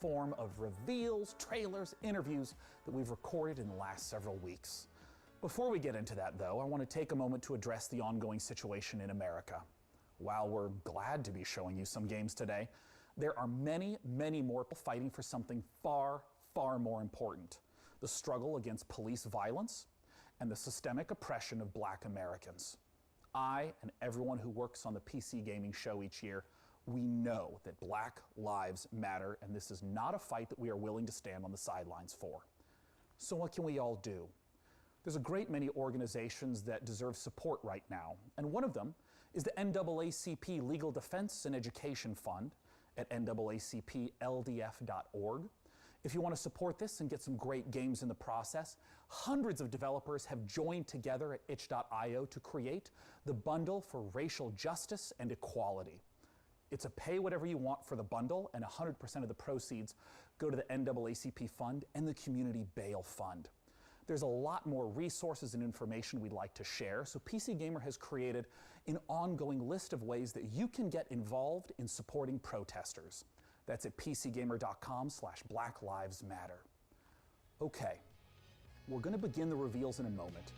form of reveals, trailers, interviews that we've recorded in the last several weeks. Before we get into that, though, I want to take a moment to address the ongoing situation in America. While we're glad to be showing you some games today, there are many, many more people fighting for something far, far more important: the struggle against police violence and the systemic oppression of Black Americans. I and everyone who works on the PC gaming show each year, we know that Black lives matter, and this is not a fight that we are willing to stand on the sidelines for. So what can we all do? There's a great many organizations that deserve support right now, and one of them is the NAACP Legal Defense and Education Fund at naacpldf.org. If you want to support this and get some great games in the process, hundreds of developers have joined together at itch.io to create the Bundle for Racial Justice and Equality. It's a pay whatever you want for the bundle, and 100% of the proceeds go to the NAACP Fund and the Community Bail Fund. There's a lot more resources and information we'd like to share, so PC Gamer has created an ongoing list of ways that you can get involved in supporting protesters. That's at pcgamer.com/Black Lives Matter. Okay, we're going to begin the reveals in a moment,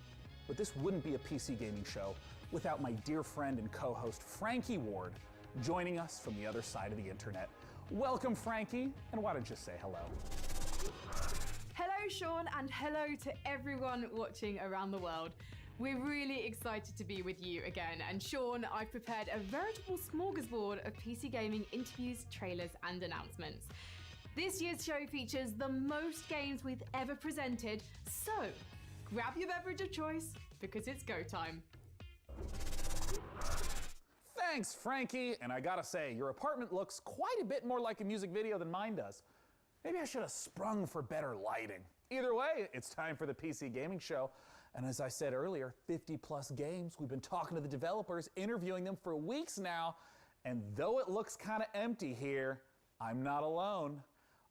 but this wouldn't be a PC Gaming show without my dear friend and co-host Frankie Ward joining us from the other side of the internet. Welcome, Frankie, and why don't you say hello? Hello, Sean, and hello to everyone watching around the world. We're really excited to be with you again, and Sean, I've prepared a veritable smorgasbord of PC gaming interviews, trailers, and announcements. This year's show features the most games we've ever presented, so grab your beverage of choice, because it's go time. Thanks, Frankie, and I gotta say, your apartment looks quite a bit more like a music video than mine does. Maybe I should have sprung for better lighting. Either way, it's time for the PC Gaming Show. And as I said earlier, 50+ games. We've been talking to the developers, interviewing them for weeks now. And though it looks kind of empty here, I'm not alone.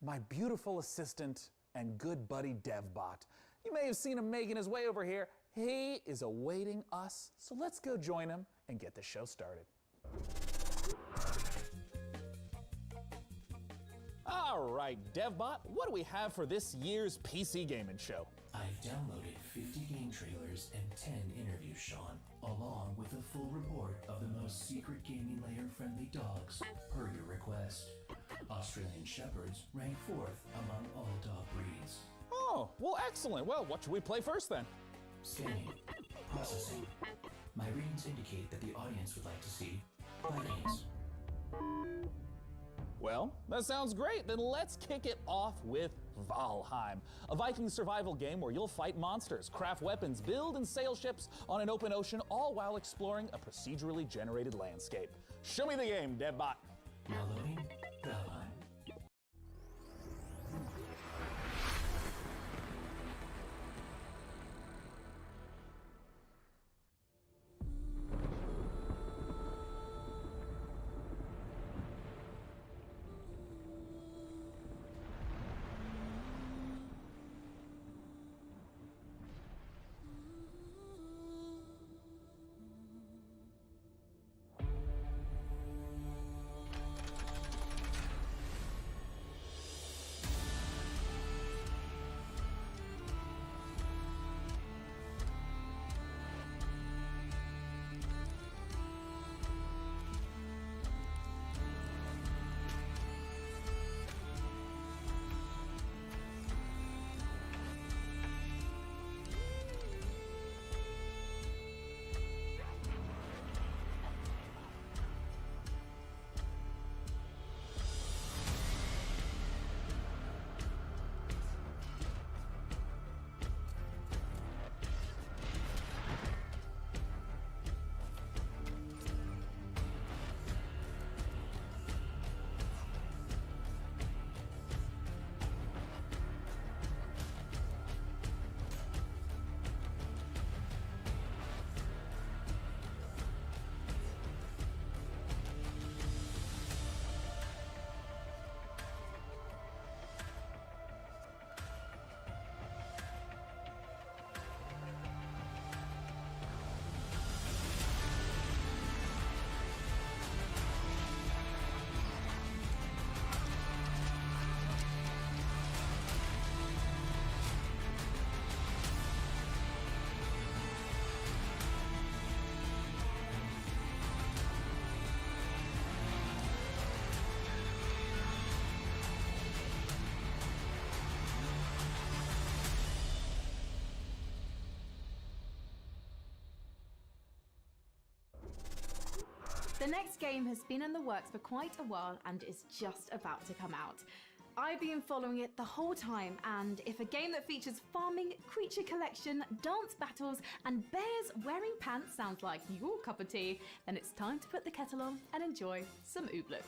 My beautiful assistant and good buddy DevBot. You may have seen him making his way over here. He is awaiting us. So let's go join him and get the show started. All right, DevBot, what do we have for this year's PC Gaming Show? I've downloaded 50 game trailers and 10 interviews, Sean, along with a full report of the most secret gaming layer-friendly dogs, per your request. Australian Shepherds rank 4th among all dog breeds. Oh, well, excellent. Well, what should we play first then? Scanning. Processing. My readings indicate that the audience would like to see Vikings. Well, that sounds great. Then let's kick it off with Valheim, a Viking survival game where you'll fight monsters, craft weapons, build and sail ships on an open ocean, all while exploring a procedurally generated landscape. Show me the game, DevBot. Now loading Valheim. next game has been in the works for quite a while and is just about to come out. I've been following it the whole time, and if a game that features farming, creature collection, dance battles, and bears wearing pants sounds like your cup of tea, then it's time to put the kettle on and enjoy some ooblets.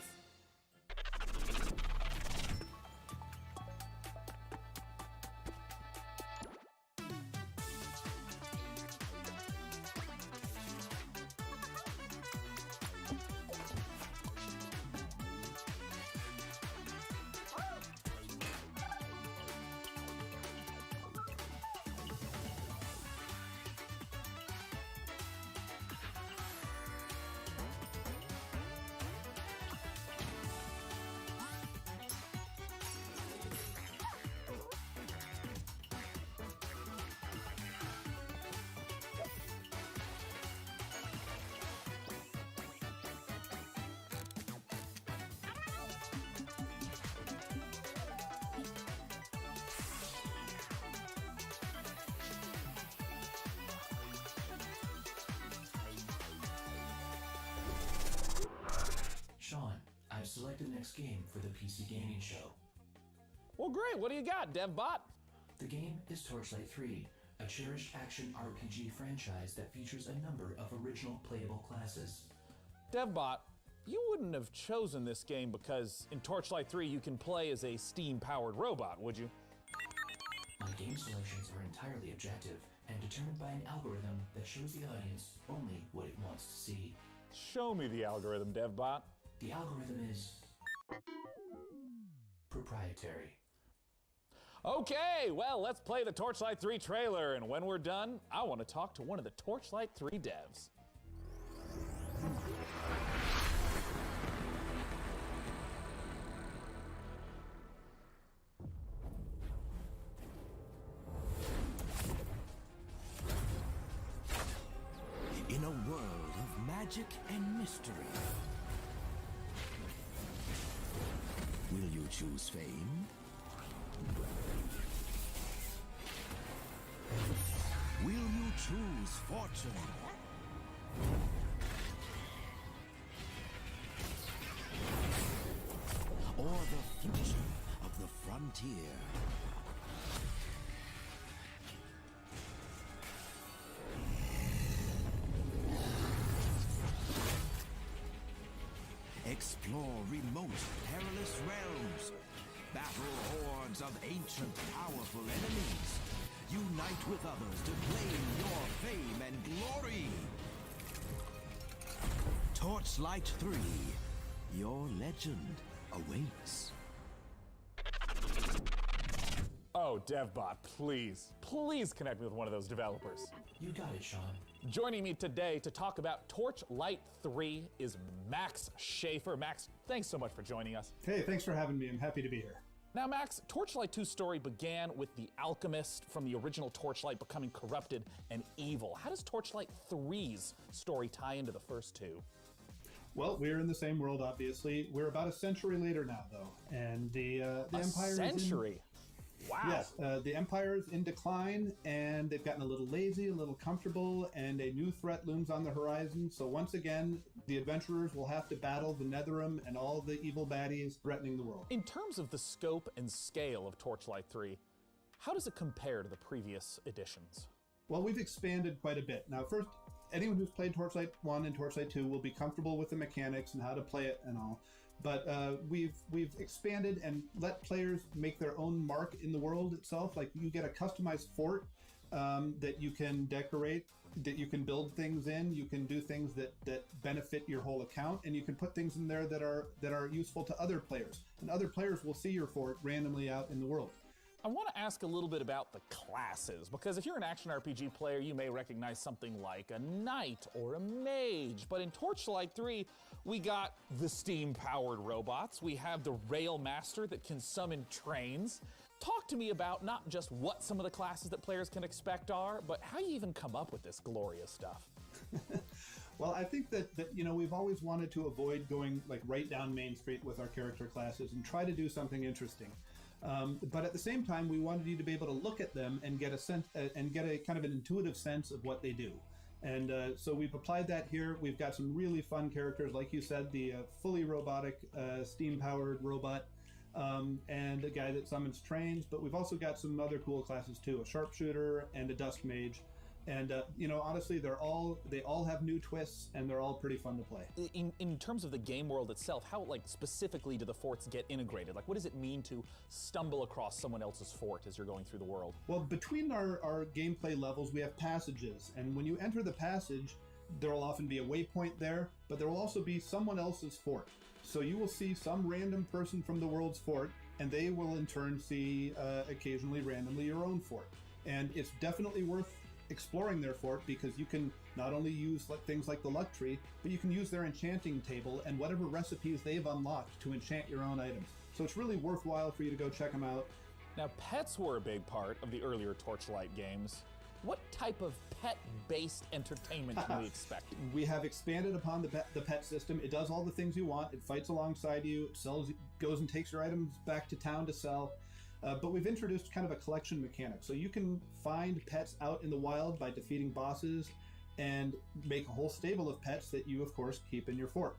Sean, I've selected the next game for the PC Gaming Show. Well, great. What do you got, DevBot? The game is Torchlight 3, a cherished action RPG franchise that features a number of original playable classes. DevBot, you wouldn't have chosen this game because in Torchlight 3 you can play as a steam-powered robot, would you? My game selections are entirely objective and determined by an algorithm that shows the audience only what it wants to see. Show me the algorithm, DevBot. The algorithm is proprietary. Okay, well, let's play the Torchlight 3 trailer, and when we're done, I want to talk to one of the Torchlight 3 devs. In a world of magic and mystery, will you choose fame? Will you choose fortune? Or the future of the frontier? Explore remote, perilous realms. Battle hordes of ancient, powerful enemies. Unite with others to claim your fame and glory. Torchlight 3. Your legend awaits. Oh, DevBot, please connect me with one of those developers. You got it, Sean. Joining me today to talk about Torchlight 3 is Max Schaefer. Max, thanks so much for joining us. Hey, thanks for having me. I'm happy to be here. Now, Max, Torchlight 2's story began with the alchemist from the original Torchlight becoming corrupted and evil. How does Torchlight 3's story tie into the first two? Well, we're in the same world, obviously. We're about a century later now, though, and the Empire is century? Wow. Yes, the Empire is in decline, and they've gotten a little lazy, a little comfortable, and a new threat looms on the horizon. So once again, the adventurers will have to battle the Netherim and all the evil baddies threatening the world. In terms of the scope and scale of Torchlight 3, how does it compare to the previous editions? Well, we've expanded quite a bit. Now, first, anyone who's played Torchlight 1 and Torchlight 2 will be comfortable with the mechanics and how to play it and all. But we've expanded and let players make their own mark in the world itself. Like, you get a customized fort that you can decorate, that you can build things in. You can do things that benefit your whole account, and you can put things in there that are useful to other players. And other players will see your fort randomly out in the world. I want to ask a little bit about the classes, because if you're an action RPG player, you may recognize something like a knight or a mage. But in Torchlight 3, we got the steam-powered robots. We have the rail master that can summon trains. Talk to me about not just what some of the classes that players can expect are, but how you even come up with this glorious stuff. Well, I think that we've always wanted to avoid going like right down Main Street with our character classes and try to do something interesting. But at the same time, we wanted you to be able to look at them and get a sense and get a kind of an intuitive sense of what they do. And so we've applied that here. We've got some really fun characters, like you said, the fully robotic, steam-powered robot, and a guy that summons trains. But we've also got some other cool classes too: a sharpshooter and a dusk mage. And honestly, they all have new twists, and they're all pretty fun to play. In terms of the game world itself, how specifically do the forts get integrated? What does it mean to stumble across someone else's fort as you're going through the world? Well, between our gameplay levels, we have passages, and when you enter the passage, there will often be a waypoint there, but there will also be someone else's fort. So you will see some random person from the world's fort, and they will in turn see occasionally randomly your own fort. And it's definitely worth exploring their fort, because you can not only use things like the luck tree, but you can use their enchanting table and whatever recipes they've unlocked to enchant your own items. So it's really worthwhile for you to go check them out. Now, pets were a big part of the earlier Torchlight games. What type of pet-based entertainment can we expect? We have expanded upon the pet system. It does all the things you want. It fights alongside you. It goes and takes your items back to town to sell. But we've introduced kind of a collection mechanic. So you can find pets out in the wild by defeating bosses and make a whole stable of pets that you, of course, keep in your fort.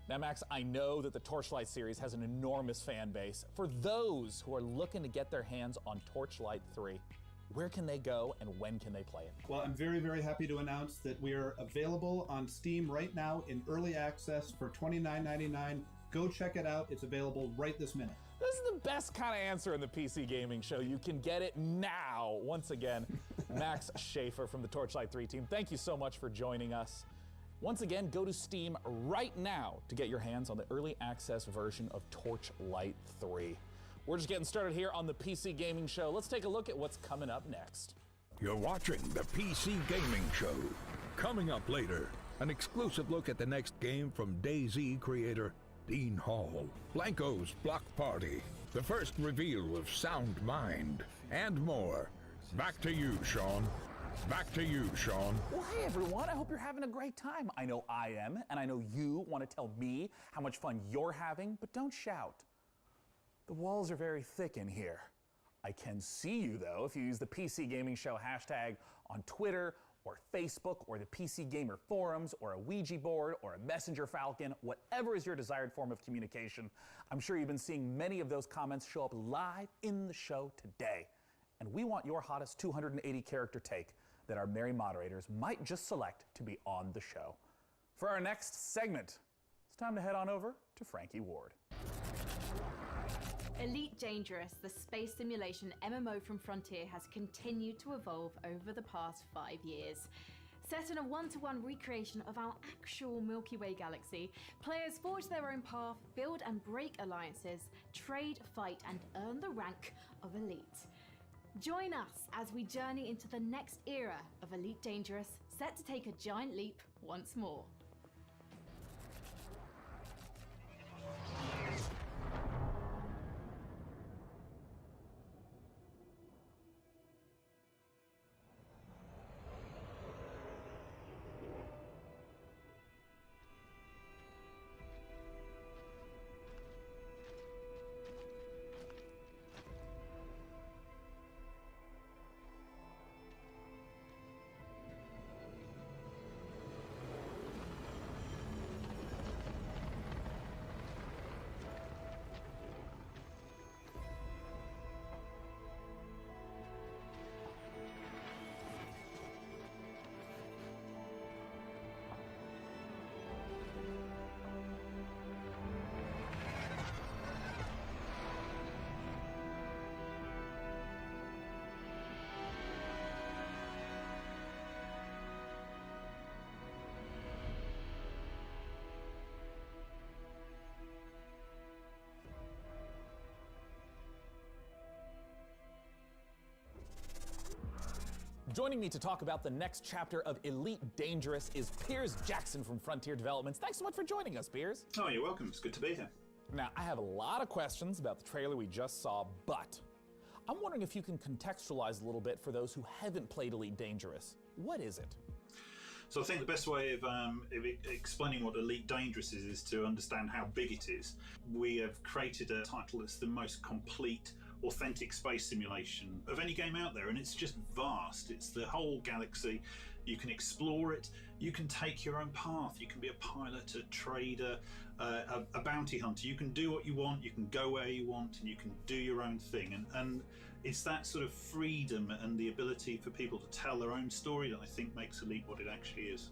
Now, Max, I know that the Torchlight series has an enormous fan base. For those who are looking to get their hands on Torchlight 3, where can they go and when can they play it? Well, I'm very, very happy to announce that we are available on Steam right now in early access for $29.99. Go check it out. It's available right this minute. This is the best kind of answer in the PC gaming show. You can get it now. Once again, Max Schaefer from the Torchlight 3 team, thank you so much for joining us. Once again, go to Steam right now to get your hands on the early access version of Torchlight 3. We're just getting started here on the PC gaming show. Let's take a look at what's coming up next. You're watching the PC Gaming Show. Coming up later, an exclusive look at the next game from DayZ creator Dean Hall, Blanco's Block Party, the first reveal of Sound Mind, and more. Back to you, Sean. Back to you, Sean. Well, hey everyone, I hope you're having a great time. I know I am, and I know you want to tell me how much fun you're having, but don't shout. The walls are very thick in here. I can see you though if you use the PC Gaming Show hashtag on Twitter or Facebook or the PC Gamer forums or a Ouija board or a Messenger Falcon, whatever is your desired form of communication. I'm sure you've been seeing many of those comments show up live in the show today. And we want your hottest 280 character take that our merry moderators might just select to be on the show. For our next segment, it's time to head on over to Frankie Ward. Elite Dangerous, the space simulation MMO from Frontier, has continued to evolve over the past 5 years. Set in a one-to-one recreation of our actual Milky Way galaxy, players forge their own path, build and break alliances, trade, fight, and earn the rank of Elite. Join us as we journey into the next era of Elite Dangerous, set to take a giant leap once more. Joining me to talk about the next chapter of Elite Dangerous is Piers Jackson from Frontier Developments. Thanks so much for joining us, Piers. Oh, you're welcome. It's good to be here. Now, I have a lot of questions about the trailer we just saw, but I'm wondering if you can contextualize a little bit for those who haven't played Elite Dangerous. What is it? So I think the best way of explaining what Elite Dangerous is to understand how big it is. We have created a title that's the most complete authentic space simulation of any game out there, and it's just vast. It's the whole galaxy. You can explore it, you can take your own path, you can be a pilot, a trader, a bounty hunter. You can do what you want, you can go where you want, and you can do your own thing. And it's that sort of freedom and the ability for people to tell their own story that I think makes Elite what it actually is.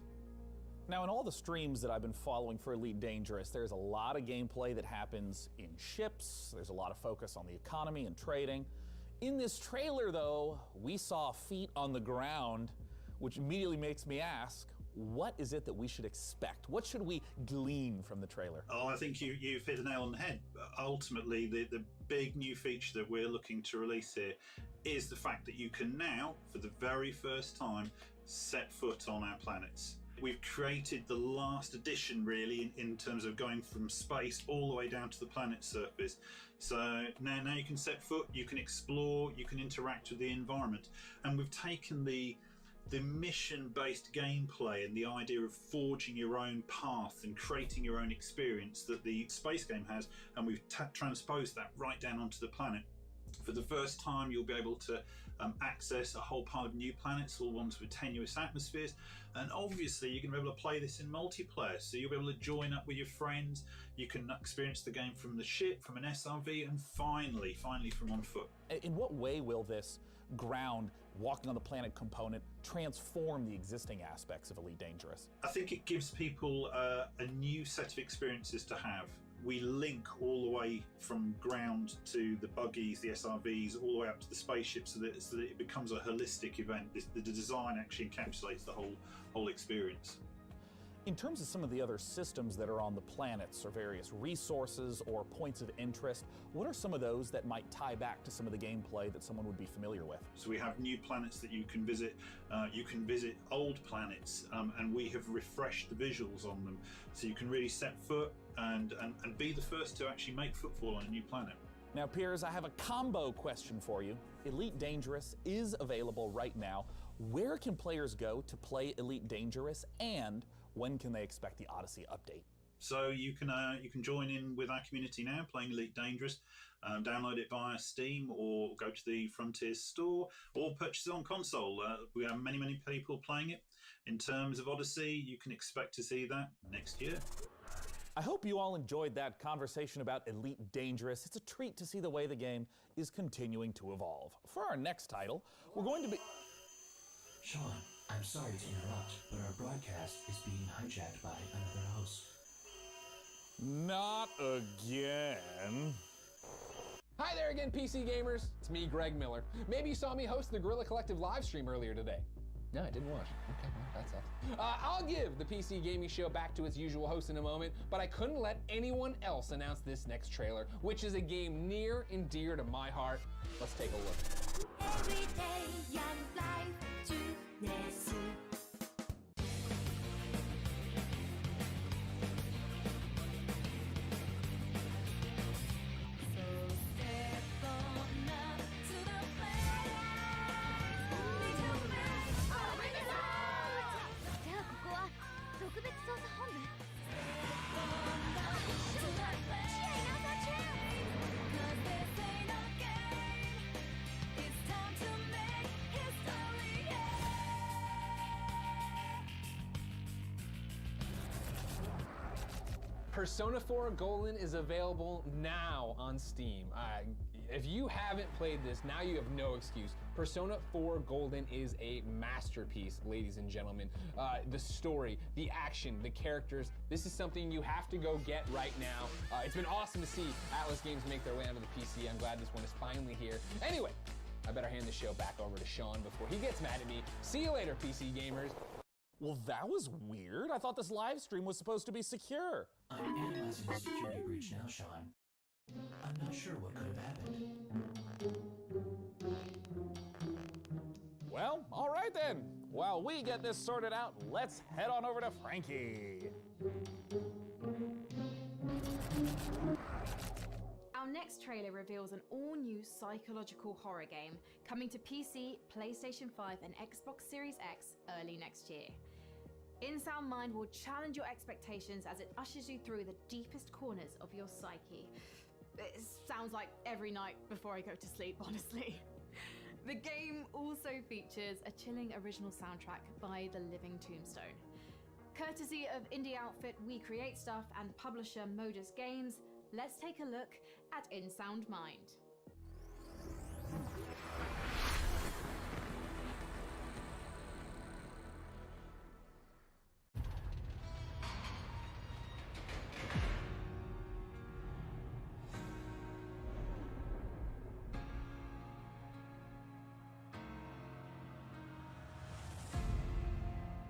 Now, in all the streams that I've been following for Elite Dangerous, there's a lot of gameplay that happens in ships. There's a lot of focus on the economy and trading. In this trailer, though, we saw feet on the ground, which immediately makes me ask, what is it that we should expect? What should we glean from the trailer? Oh, I think you've hit the nail on the head. Ultimately, the big new feature that we're looking to release here is the fact that you can now, for the very first time, set foot on our planets. We've created the last edition, really, in terms of going from space all the way down to the planet's surface. So now you can set foot, you can explore, you can interact with the environment. And we've taken the mission-based gameplay and the idea of forging your own path and creating your own experience that the space game has, and we've transposed that right down onto the planet. For the first time, you'll be able to access a whole pile of new planets, all ones with tenuous atmospheres, and obviously you're going to be able to play this in multiplayer, so you'll be able to join up with your friends. You can experience the game from the ship, from an SRV, and finally from on foot. In what way will this ground, walking on the planet component transform the existing aspects of Elite Dangerous? I think it gives people a new set of experiences to have. We link all the way from ground to the buggies, the SRVs, all the way up to the spaceships, so that it becomes a holistic event. The design actually encapsulates the whole experience. In terms of some of the other systems that are on the planets, or various resources or points of interest, what are some of those that might tie back to some of the gameplay that someone would be familiar with? So we have new planets that you can visit. You can visit old planets, and we have refreshed the visuals on them, so you can really set foot and be the first to actually make footfall on a new planet. Now, Piers, I have a combo question for you. Elite Dangerous is available right now. Where can players go to play Elite Dangerous, and when can they expect the Odyssey update? So you can join in with our community now, playing Elite Dangerous. Download it via Steam, or go to the Frontiers store, or purchase it on console. We have many people playing it. In terms of Odyssey, you can expect to see that next year. I hope you all enjoyed that conversation about Elite Dangerous. It's a treat to see the way the game is continuing to evolve. For our next title, we're going to be... Sean, I'm sorry to interrupt, but our broadcast is being hijacked by another host. Not again. Hi there again, PC gamers. It's me, Greg Miller. Maybe you saw me host the Guerrilla Collective live stream earlier today. No, I didn't watch. Okay, well, that sucks. I'll give the PC Gaming Show back to its usual host in a moment, but I couldn't let anyone else announce this next trailer, which is a game near and dear to my heart. Let's take a look. Every day young life to Nessie. Persona 4 Golden is available now on Steam. If you haven't played this, now you have no excuse. Persona 4 Golden is a masterpiece, ladies and gentlemen. The story, the action, the characters, this is something you have to go get right now. It's been awesome to see Atlas Games make their way onto the PC. I'm glad this one is finally here. Anyway, I better hand the show back over to Sean before he gets mad at me. See you later, PC gamers. Well, that was weird. I thought this live stream was supposed to be secure. I'm analyzing the security breach now, Sean. I'm not sure what could have happened. Well, all right then. While we get this sorted out, let's head on over to Frankie. Our next trailer reveals an all-new psychological horror game coming to PC, PlayStation 5 and Xbox Series X early next year. InSound Mind will challenge your expectations as it ushers you through the deepest corners of your psyche. It sounds like every night before I go to sleep, honestly. The game also features a chilling original soundtrack by The Living Tombstone. Courtesy of indie outfit We Create Stuff and publisher Modus Games, let's take a look at In Sound Mind.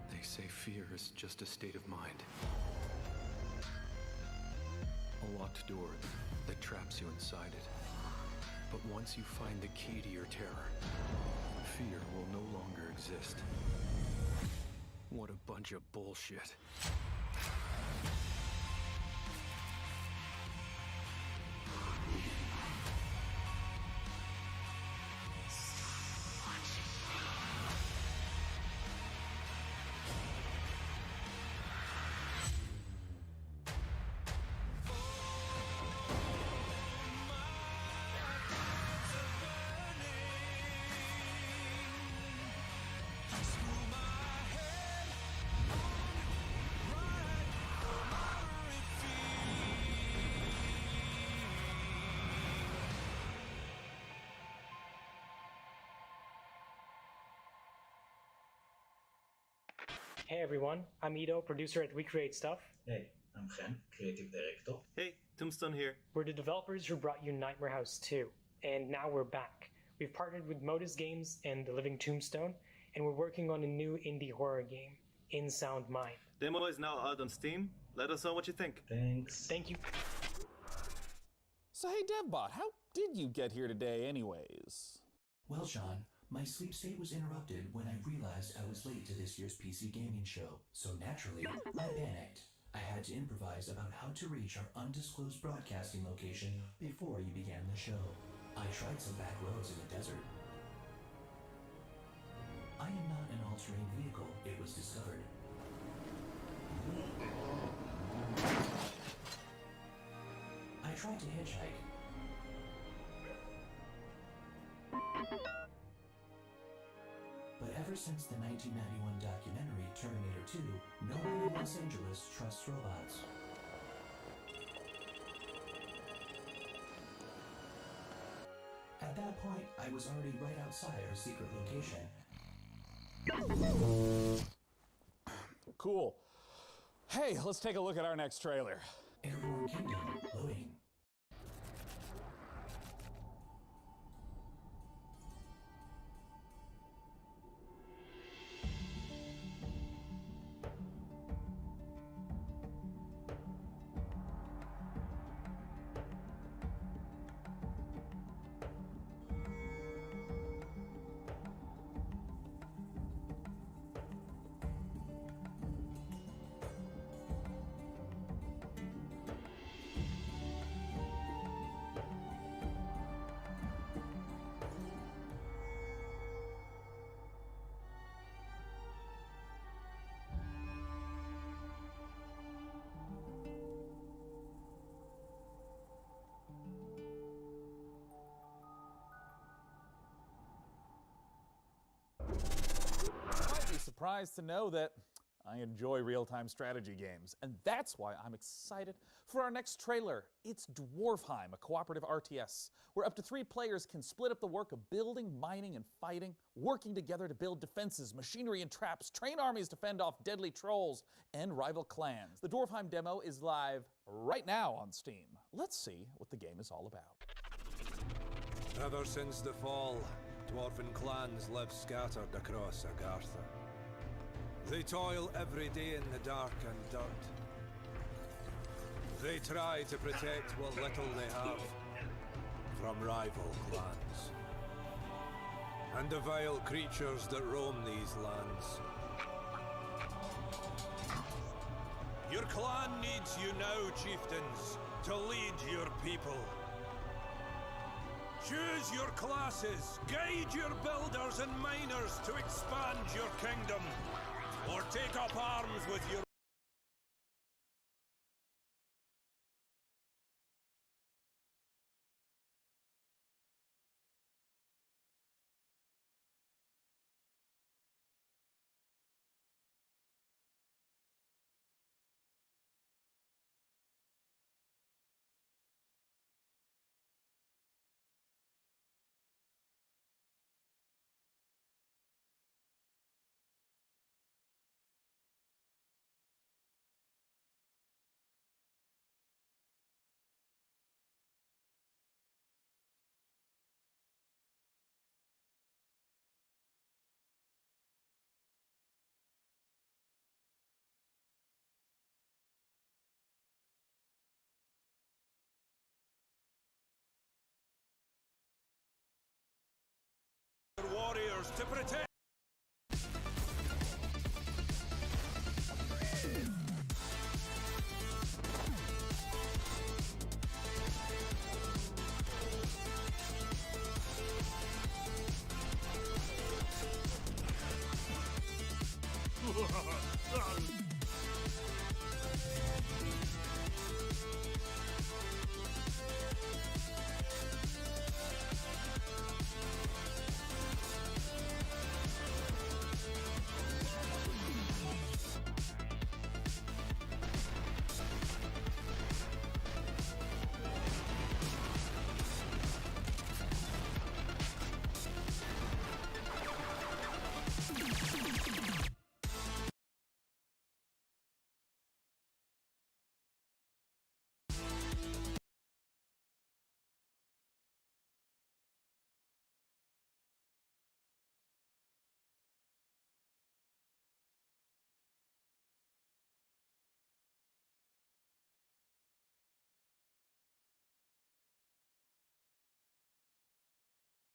They say fear is just a state of mind. A locked door that traps you inside it. But once you find the key to your terror, fear will no longer exist. What a bunch of bullshit. Hey everyone, I'm Ido, producer at We Create Stuff. Hey, I'm Gen, creative director. Hey, Tombstone here. We're the developers who brought you Nightmare House 2, and now we're back. We've partnered with Modus Games and The Living Tombstone, and we're working on a new indie horror game, In Sound Mind. Demo is now out on Steam. Let us know what you think. Thanks. Thank you. So hey DevBot, how did you get here today anyways? Well, Sean, my sleep state was interrupted when I realized I was late to this year's PC gaming show. So naturally, I panicked. I had to improvise about how to reach our undisclosed broadcasting location before you began the show. I tried some back roads in the desert. I am not an all-terrain vehicle, it was discovered. I tried to hitchhike. But ever since the 1991 documentary Terminator 2, no one in Los Angeles trusts robots. At that point, I was already right outside our secret location. Cool. Hey, let's take a look at our next trailer. Airborne Kingdom, loading. Surprised to know that I enjoy real-time strategy games, and that's why I'm excited for our next trailer. It's Dwarfheim, a cooperative RTS, where up to 3 players can split up the work of building, mining, and fighting, working together to build defenses, machinery, and traps, train armies to fend off deadly trolls and rival clans. The Dwarfheim demo is live right now on Steam. Let's see what the game is all about. Ever since the fall, dwarven clans live scattered across Agartha. They toil every day in the dark and dirt. They try to protect what little they have from rival clans and the vile creatures that roam these lands. Your clan needs you now, chieftains, to lead your people. Choose your classes, guide your builders and miners to expand your kingdom, or take up arms with your to protect.